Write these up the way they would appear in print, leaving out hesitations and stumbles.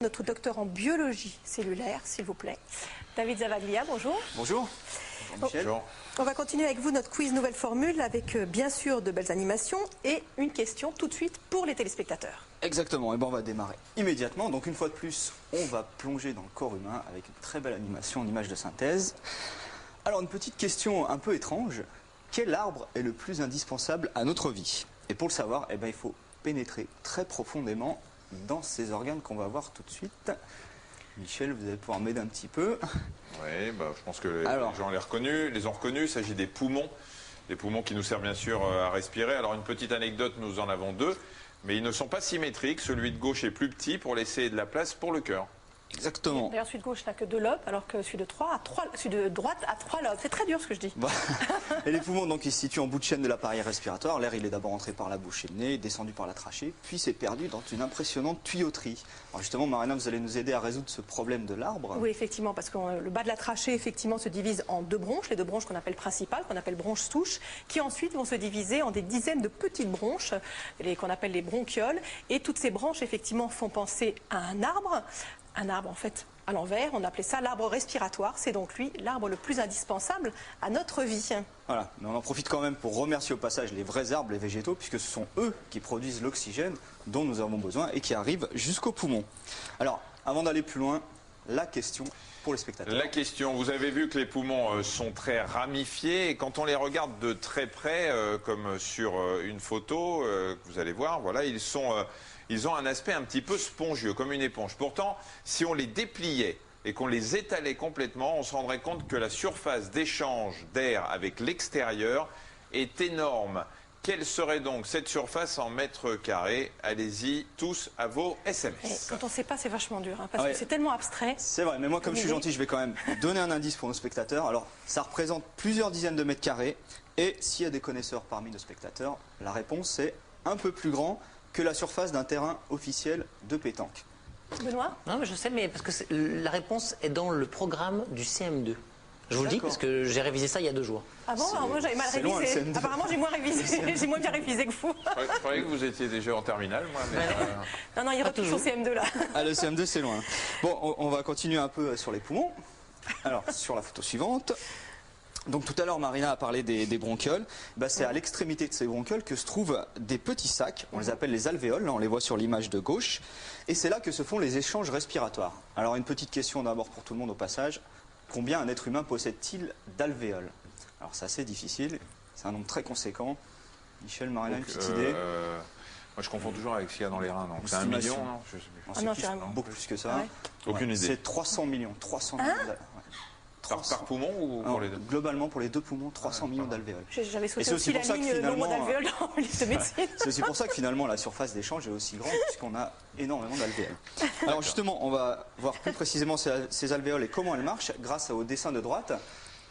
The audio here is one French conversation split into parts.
Notre docteur en biologie cellulaire, s'il vous plaît. David Zavaglia, bonjour. Bonjour. Bonjour Michel. On va continuer avec vous notre quiz nouvelle formule avec bien sûr de belles animations et une question tout de suite pour les téléspectateurs. Exactement, et ben on va démarrer immédiatement. Donc une fois de plus, on va plonger dans le corps humain avec une très belle animation en image de synthèse. Alors une petite question un peu étrange. Quel arbre est le plus indispensable à notre vie? Et pour le savoir, il faut pénétrer très profondément dans ces organes qu'on va voir tout de suite. Michel, vous allez pouvoir m'aider un petit peu. Oui, je pense que les gens les ont reconnus. Il s'agit des poumons qui nous servent bien sûr à respirer. Alors une petite anecdote, nous en avons deux, mais ils ne sont pas symétriques. Celui de gauche est plus petit pour laisser de la place pour le cœur. Exactement. D'ailleurs, celui de gauche n'a que 2 lobes, alors que celui de droite a 3 lobes. C'est très dur ce que je dis. Et les poumons, donc, ils se situent en bout de chaîne de l'appareil respiratoire. L'air, il est d'abord entré par la bouche et le nez, descendu par la trachée, puis c'est perdu dans une impressionnante tuyauterie. Alors justement, Marina, vous allez nous aider à résoudre ce problème de l'arbre. Oui, effectivement, parce que le bas de la trachée, effectivement, se divise en 2 bronches, les 2 bronches qu'on appelle principales, qu'on appelle bronches souches, qui ensuite vont se diviser en des dizaines de petites bronches, qu'on appelle les bronchioles. Et toutes ces branches, effectivement, font penser à un arbre. Un arbre, en fait, à l'envers, on appelait ça l'arbre respiratoire. C'est donc lui, l'arbre le plus indispensable à notre vie. Voilà, mais on en profite quand même pour remercier au passage les vrais arbres, les végétaux, puisque ce sont eux qui produisent l'oxygène dont nous avons besoin et qui arrive jusqu'aux poumons. Alors, avant d'aller plus loin, la question pour les spectateurs. La question, vous avez vu que les poumons sont très ramifiés et quand on les regarde de très près, comme sur une photo que vous allez voir, voilà, ils ont un aspect un petit peu spongieux, comme une éponge. Pourtant, si on les dépliait et qu'on les étalait complètement, on se rendrait compte que la surface d'échange d'air avec l'extérieur est énorme. Quelle serait donc cette surface en mètres carrés? Allez-y tous à vos SMS. Et quand on ne sait pas, c'est vachement dur, parce que c'est tellement abstrait. C'est vrai, mais moi, comme je suis gentil, je vais quand même donner un indice pour nos spectateurs. Alors, ça représente plusieurs dizaines de mètres carrés. Et s'il y a des connaisseurs parmi nos spectateurs, la réponse est un peu plus grand que la surface d'un terrain officiel de pétanque. Benoît? Non, mais je sais, mais parce que la réponse est dans le programme du CM2. Je vous le dis parce que j'ai révisé ça il y a 2 jours. Ah bon? Alors moi j'avais mal révisé. Apparemment j'ai moins révisé. J'ai moins bien révisé que vous. Je croyais que vous étiez déjà en terminale, moi. Mais Non, il retouche au CM2 là. Ah, le CM2 c'est loin. Bon, on va continuer un peu sur les poumons. Alors, sur la photo suivante. Donc tout à l'heure, Marina a parlé des bronchioles. C'est à l'extrémité de ces bronchioles que se trouvent des petits sacs. On les appelle les alvéoles. Là, on les voit sur l'image de gauche. Et c'est là que se font les échanges respiratoires. Alors une petite question d'abord pour tout le monde au passage. Combien un être humain possède-t-il d'alvéoles? Alors c'est assez difficile. C'est un nombre très conséquent. Michel, Marina, une petite idée? Moi, je confonds toujours avec ce qu'il y a dans les reins. Donc c'est 1 million, non? Je sais plus. Non, c'est beaucoup plus que ça. Ah ouais. Aucune idée. C'est 300 millions. 300 millions d'alvéoles. Par poumon ou pour les deux? Globalement, pour les 2 poumons, 300 millions d'alvéoles. J'avais sauté aussi la ligne nombre d'alvéoles dans la liste de médecine. C'est aussi pour ça que finalement la surface d'échange est aussi grande, puisqu'on a énormément d'alvéoles. Alors justement, on va voir plus précisément ces alvéoles et comment elles marchent grâce au dessin de droite.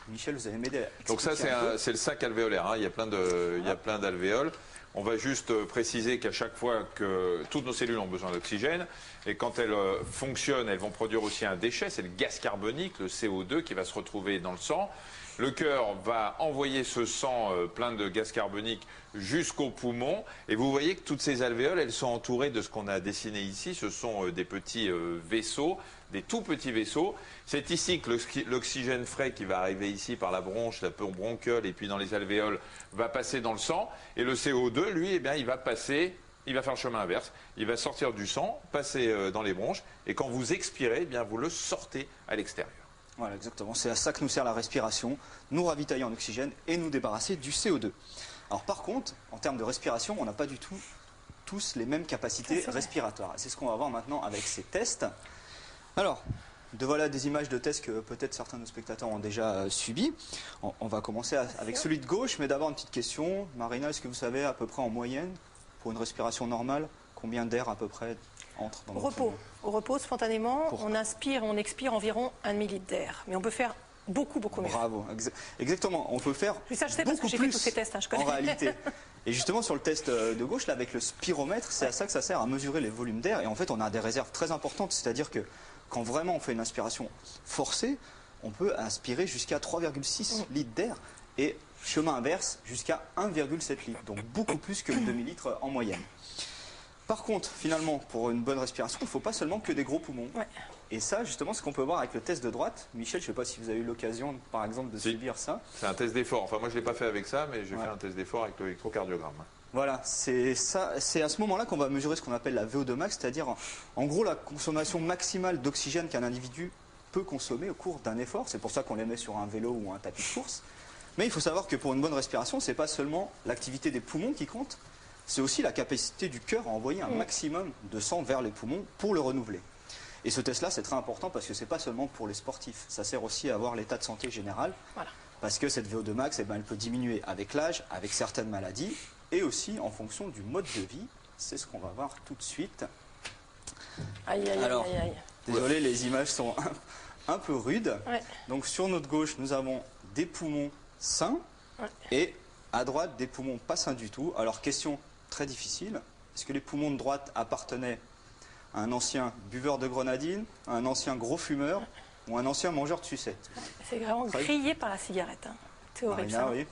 Michel, vous allez m'aider à Donc ça, c'est le sac alvéolaire. Il y a plein d'alvéoles. On va juste préciser qu'à chaque fois que toutes nos cellules ont besoin d'oxygène, et quand elles fonctionnent, elles vont produire aussi un déchet, c'est le gaz carbonique, le CO2, qui va se retrouver dans le sang. Le cœur va envoyer ce sang plein de gaz carbonique jusqu'aux poumons. Et vous voyez que toutes ces alvéoles, elles sont entourées de ce qu'on a dessiné ici. Ce sont des petits vaisseaux, des tout petits vaisseaux. C'est ici que l'oxygène frais qui va arriver ici par la bronche, la bronchiole et puis dans les alvéoles va passer dans le sang. Et le CO2, lui, il va passer... Il va faire le chemin inverse, il va sortir du sang, passer dans les bronches, et quand vous expirez, vous le sortez à l'extérieur. Voilà, exactement. C'est à ça que nous sert la respiration, nous ravitailler en oxygène et nous débarrasser du CO2. Alors par contre, en termes de respiration, on n'a pas du tout tous les mêmes capacités respiratoires. C'est ce qu'on va voir maintenant avec ces tests. Alors, voilà des images de tests que peut-être certains de nos spectateurs ont déjà subies. On va commencer avec celui de gauche, mais d'abord une petite question. Marina, est-ce que vous savez à peu près en moyenne, pour une respiration normale, combien d'air à peu près entre dans notre poumon? Au repos, spontanément, on inspire et on expire environ 1 millilitre d'air. Mais on peut faire beaucoup mieux. Bravo, exactement. On peut faire ça, je sais parce que j'ai fait tous ces tests, je connais. En réalité. Et justement, sur le test de gauche, là, avec le spiromètre, c'est à ça que ça sert, à mesurer les volumes d'air. Et en fait, on a des réserves très importantes. C'est-à-dire que quand vraiment on fait une inspiration forcée, on peut inspirer jusqu'à 3,6 litres d'air. Et chemin inverse, jusqu'à 1,7 litre. Donc beaucoup plus que le demi-litre en moyenne. Par contre, finalement, pour une bonne respiration, il ne faut pas seulement que des gros poumons. Ouais. Et ça, justement, ce qu'on peut voir avec le test de droite. Michel, je ne sais pas si vous avez eu l'occasion, par exemple, de subir ça. C'est un test d'effort. Enfin, moi, je ne l'ai pas fait avec ça, mais j'ai fait un test d'effort avec l'électrocardiogramme. Voilà, c'est à ce moment-là qu'on va mesurer ce qu'on appelle la VO2 max, c'est-à-dire, en gros, la consommation maximale d'oxygène qu'un individu peut consommer au cours d'un effort. C'est pour ça qu'on les met sur un vélo ou un tapis de course. Mais il faut savoir que pour une bonne respiration, ce n'est pas seulement l'activité des poumons qui compte, c'est aussi la capacité du cœur à envoyer un maximum de sang vers les poumons pour le renouveler. Et ce test-là, c'est très important parce que ce n'est pas seulement pour les sportifs, ça sert aussi à voir l'état de santé général. Voilà. Parce que cette VO2 max, elle peut diminuer avec l'âge, avec certaines maladies, et aussi en fonction du mode de vie. C'est ce qu'on va voir tout de suite. Aïe, aïe, Alors, aïe, aïe. Désolé, les images sont un peu rudes. Ouais. Donc sur notre gauche, nous avons des poumons sains et à droite, des poumons pas sains du tout. Alors question très difficile, est-ce que les poumons de droite appartenaient à un ancien buveur de grenadine, à un ancien gros fumeur ou un ancien mangeur de sucettes? C'est vraiment grillé par la cigarette. Hein. C'est horrible. Marina, ça. oui.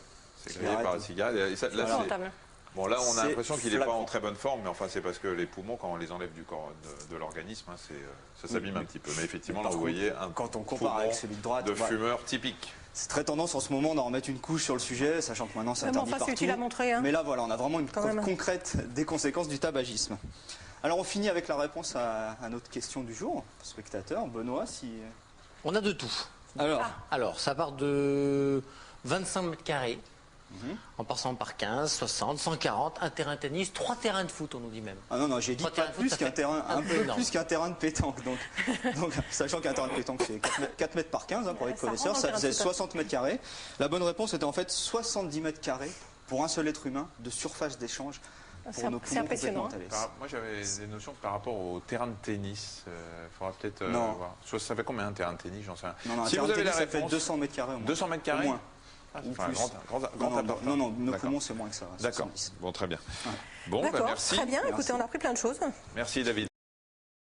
C'est grillé par la cigarette. Et ça, là, Lamentable. bon, là, on a l'impression qu'il n'est pas flagrant. en très bonne forme, mais enfin, c'est parce que les poumons, quand on les enlève du corps de l'organisme, hein, ça s'abîme un petit peu. Mais effectivement, là, vous voyez un quand on compare poumon avec celui de droite, de voilà. fumeur typique. C'est très tendance en ce moment d'en remettre une couche sur le sujet, sachant que maintenant c'est Mais interdit enfin, c'est partout. utile à montrer. Hein. Mais là, voilà, on a vraiment une Quand preuve même. concrète des conséquences du tabagisme. Alors, on finit avec la réponse à notre question du jour, spectateur. Benoît, si... On a de tout. Alors, ça part de 25 mètres carrés, en passant par 15, 60, 140, un terrain de tennis, 3 terrains de foot, on nous dit même. Ah non, j'ai dit 3 pas terrains de foot, plus ça qu'un fait terrain, un peu énorme. plus qu'un terrain de pétanque. Donc sachant qu'un terrain de pétanque, c'est 4 mètres par 15, pour les Ça connaisseurs, rentre ça dans le faisait terrain de 60 mètres carrés. La bonne réponse était en fait 70 mètres carrés pour un seul être humain de surface d'échange pour nos C'est poumons impressionnant. complètement talès. Moi, j'avais des notions par rapport au terrain de tennis. Il faudra peut-être Non. voir. Ça fait combien un terrain de tennis? J'en sais rien. Non, un Si terrain vous de avez la tennis, ça fait réponse, 200 mètres carrés au moins. 200 mètres carrés Au moins. Ça Ou fait un plus. grand apport. Non, nos D'accord. poumons, c'est moins que ça. D'accord. 70. Bon, très bien. Bon, bah, D'accord, merci. très bien. Écoutez, Merci. on a appris plein de choses. Merci, David.